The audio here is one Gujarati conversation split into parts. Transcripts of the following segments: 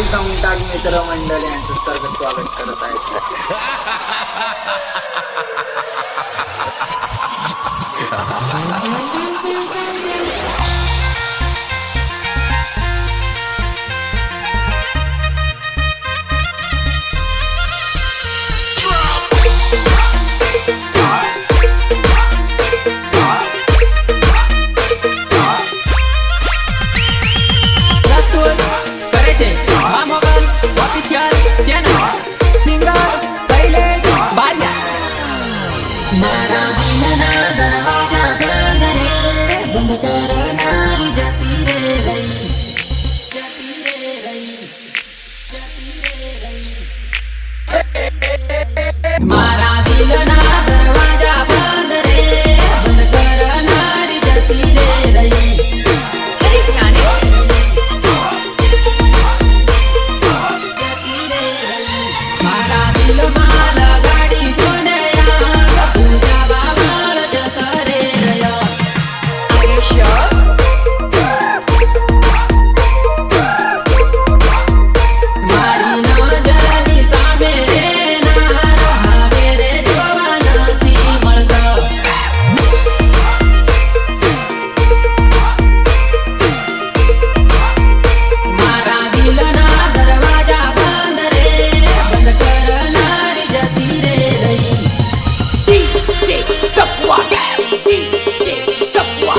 समताग मित्र मंडळ यांचं सर्व स्वागत करत आहे. मारा दिलना दरवाजा बंद रे, बंद करणारी जती रे रई. अरे छाने मारा दिल माल गाडी जोडया, तुझ्या बाबाळ जसरे रया. आयुष्य मारी नजरनी सामे रे नार हावे रे जोवा નથી મળતો. મારા દિલના દરવાજા બંધ રે, બંધ કરનારી જતી રે રહી. DJ Sapwa, DJ Sapwa.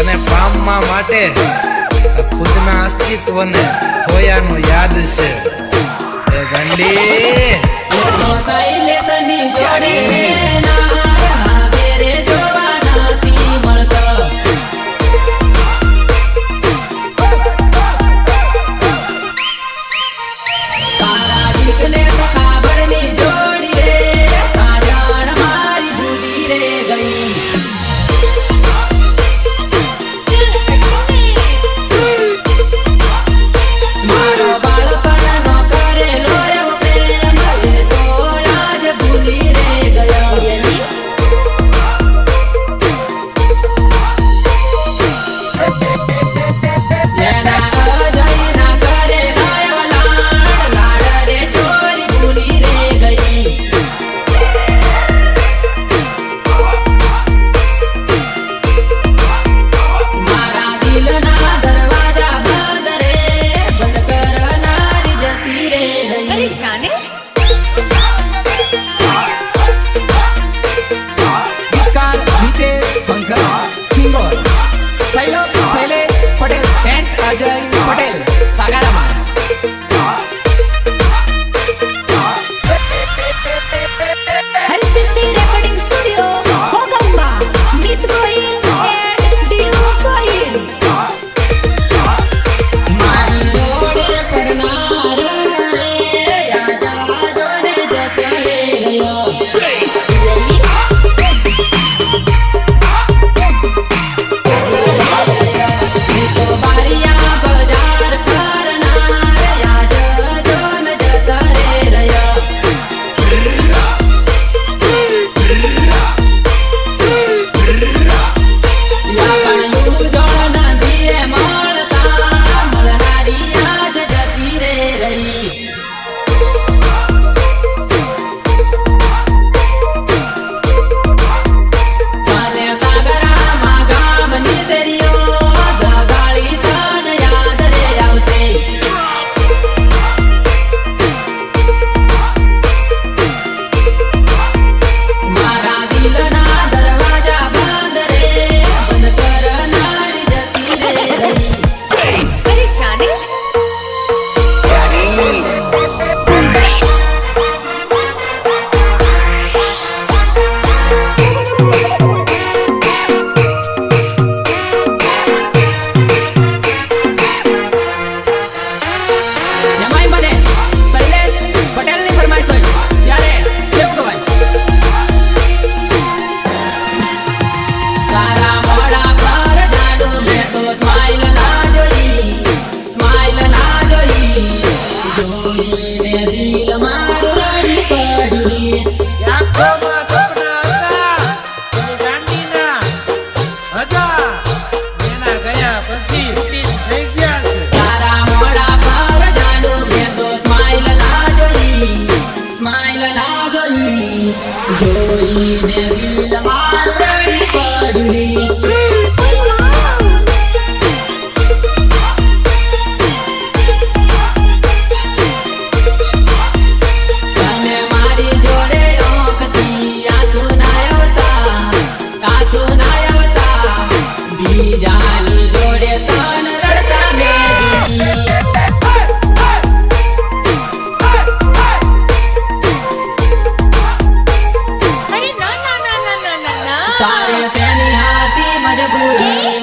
તને પામવા માટે ખુદના અસ્તિત્વને ખોયાનું યાદ છે એ ગંડી. એનો શૈલેષની જોડી રે નાર હાવે રે જોવા નથી મળતો. તારા દીકને તો કાબરની જોડી રે, સાજણ મારી ભૂલી રે ગઈ. મારો બાળપણનો કરેલો એવો પ્રેમ એ તો આજ ભૂલી રે ગયો.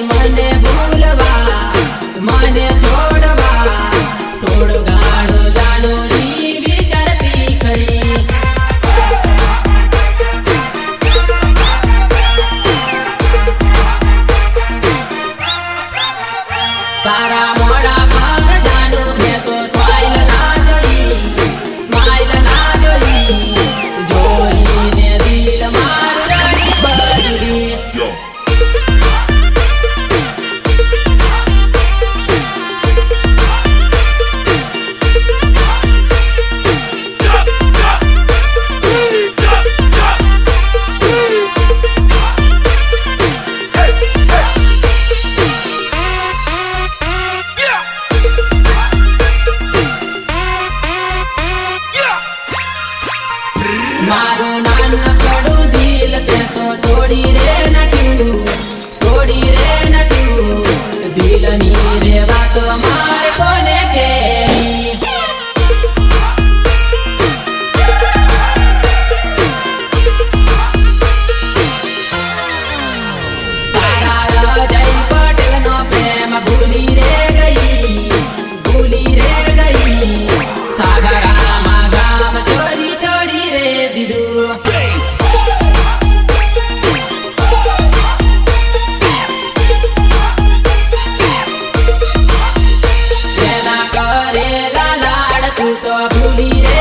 મને ભૂલવા મને છોડવા થોડું ઘણું જાણું ની વિચારતી ખરી તારા મોઢા પર જાણું મેં તો સ્માઈલ ના જોઈ જોઈને દિલ મારું રડી બળી મારું નાનકડું દિલ તે તો તોડી રે નાખ્યું દિલની રે વાતો મારે કોને કેવી તારા જય પટેલનો પ્રેમ ભૂલી રે ગઈ સાગરામાં ગામ છોડી રે દીધું તેના કરેલા લાડ તું તો ભૂલી રે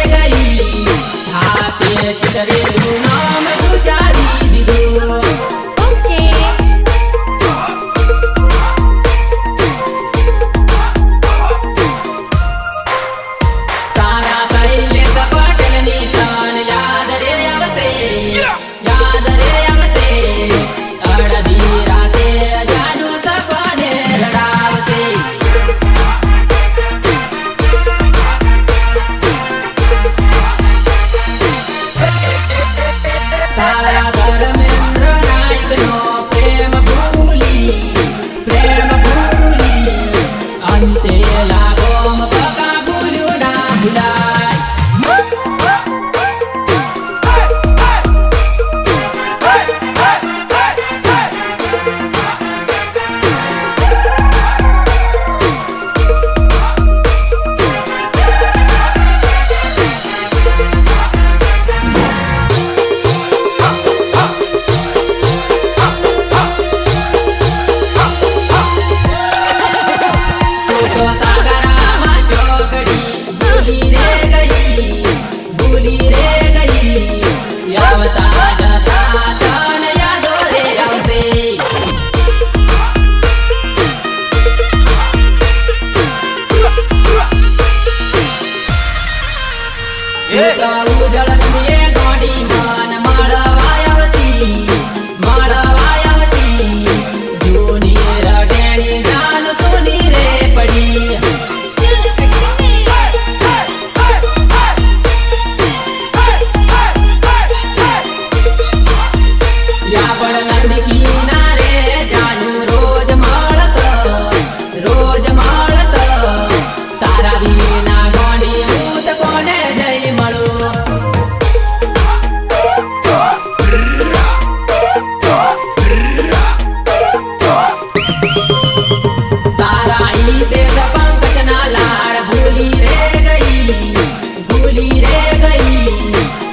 ગઈ હાથે ચિતરેલું નામ ગુજારી દીધું તારા શૈલેષ પટેલની તન યાદ રે આવશે અડધી રાતે જાનું સપને રડાવશે તારા ધર્મેન્દ્ર નાયકનો પ્રેમ ભૂલી અંતે લાગોમ પગા ભૂલ્યું ના ભૂલાય તું તો સાગરામાં ચોકડી ભૂલી રે ગઈ આવતા જતા તન યાદો રે આવશે ઉજળ એ ગોડી મન મળવા આવતી જૂની રટેણી જાન સોની રે પડી યાવળ નદી કિનારે જાનું રોજ મળત તારા વિના ગોડી હું તો કોને જઈ મળું તારા ઈ દેશ પંકજના લાડ ભૂલી રે ગઈ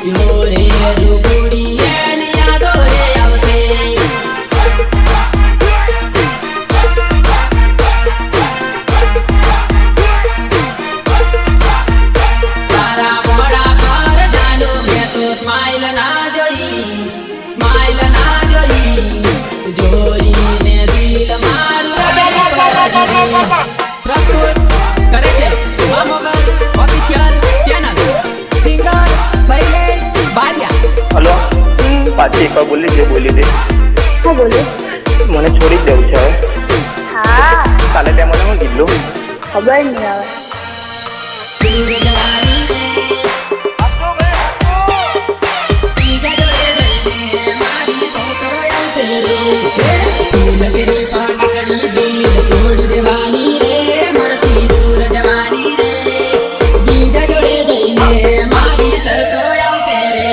યો રે રૂબુડી એની યાદો રે આવશે તારા મોઢા પર જાનું મેં તો સ્માઈલ ના જોઈ જોઈને દિલ મારું પ્રસ્તુત કરે છે Mogal official channel singer Shailesh Baria hello પાછી એકવાર બોલી દે હા બોલો મને છોડી જ દેવું છે હવે હા કાલે તે મને શું કીધું ખબર નહીં આવે દૂર જવાની રે બીજા જોડે જઈને મારી સોતો આવશે રે લગરી પાટડી દિલ તોડ દેવાની રે મરતી દૂર જવાની રે બીજા જોડે જઈને મારી સરતો આવશે રે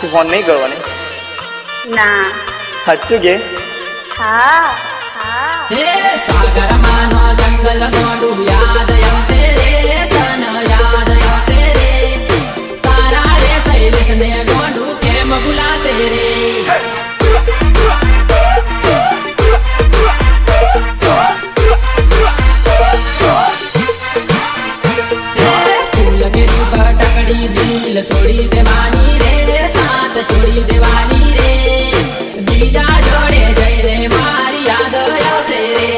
આજથી ફોન નહીં કરવાની? ના. સાચું કે? હા હા. હે સાગરમાંનો જંગલ ગોંડું યાદ આવશે રે, તને યાદ આવશે રે. તારા રે શૈલેષને ગોંડું કેમ ભૂલાશે રે. ફૂલગીરી ભટકડી દિલ તોડી દેવાની રે, સાથ છોડી દેવાની રે. બીજા જોડે જઈને મારી યાદ આવશે રે.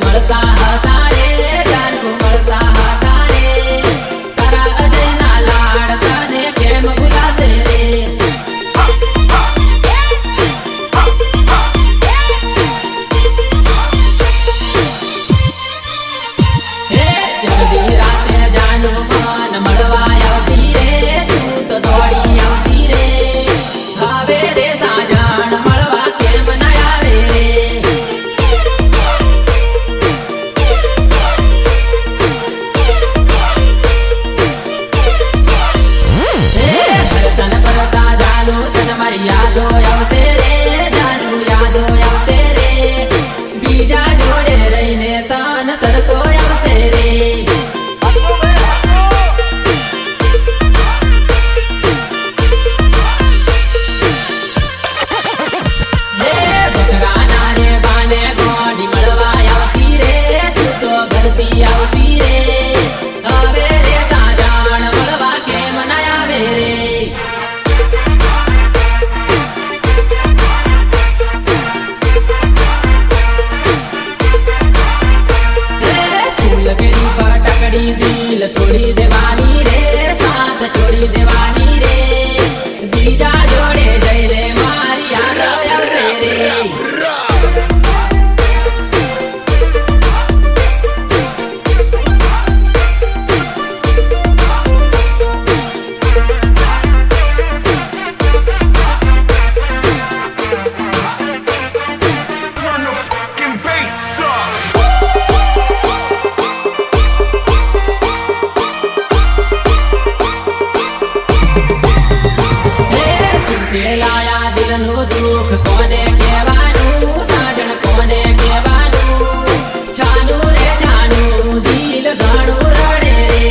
મળતા હતા રે, જાનુ મળતા હતા રે. તારા અજયના લાડ તને કેમ ભૂલાશે રે. હે જલ્દી રાતે જાનુ મન મળવા આવતી રે, તું તો દોડી આવતી રે. હવે રે સાજણ મળવા કેમ ના આવે રે. તન પરતા જાનુ તને મારી યાદો આવશે રે, જાનુ યાદો આવશે રે. બીજા જોડે રહીને તન સરતો આવશે રે. હે બકરાના રે બાને ગોંડી મળવા આવતી રે, તું તો ઘરથી આવતી રે. હવે રે સાજણ મળવા કેમ ના આવે રે. ફૂલગીરી ભટકડી દિલ તોડી દેવાની રે, સાથ છોડી દેવાની રે. બીજા જોડે જઈને મારી યાદ આવશે રે. પેલાયા દિલનું દુઃખ કોને કહેવાનું, સાજણ કોને કહેવાનું. છાનું રે છાનું દિલ ઘણું રડે રે.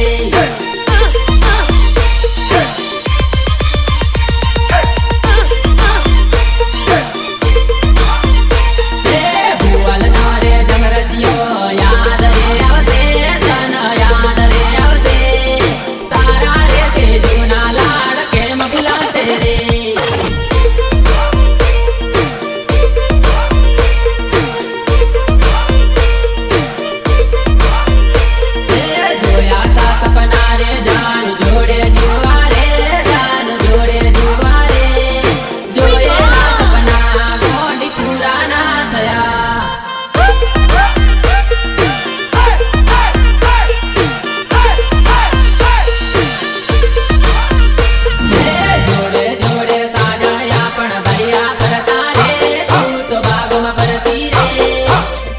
હે ભુવલનો રે જમરસિયો યાદ રે આવશે, તને યાદ રે આવશે. તારા રે તે જૂના લાડ કેમ ભૂલાશે રે. જોયા તા સપના રે જાન જોડે જીવવા રે, જાન જોડે જીવવા રે. જોયેલા સપના ગોંડી પૂરા ના થયા. જોડે જોડે સાજણ્યા પણ ભર્યા કરતા રે, તું તો બાગમાં ભરતી રે.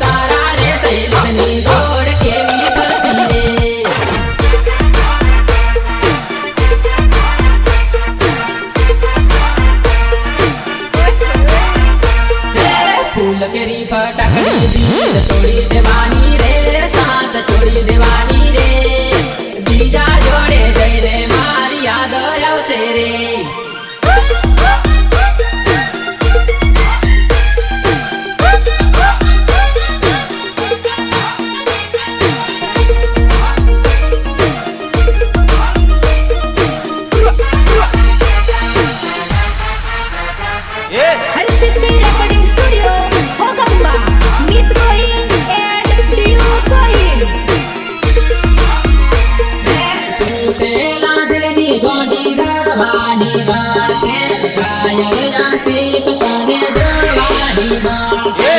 તારા રે શૈલેષની દોડ કેવી ભરતી રે. ફૂલગીરી ભટકડી દિલ તોડી દેવાની રે, સાથ છોડી દેવાની રે. બીજા જોડે જઈને મારી યાદ આવશે રે. Harisidhi Recording Studio, Ogamba, Meet Goyil and Dio Goyil. પેલા દિલની ગોંડી દવાની બાતે, ઘાયલ આશિક તને જવાની બાતે.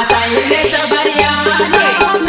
શૈલેષ ભરિયાનો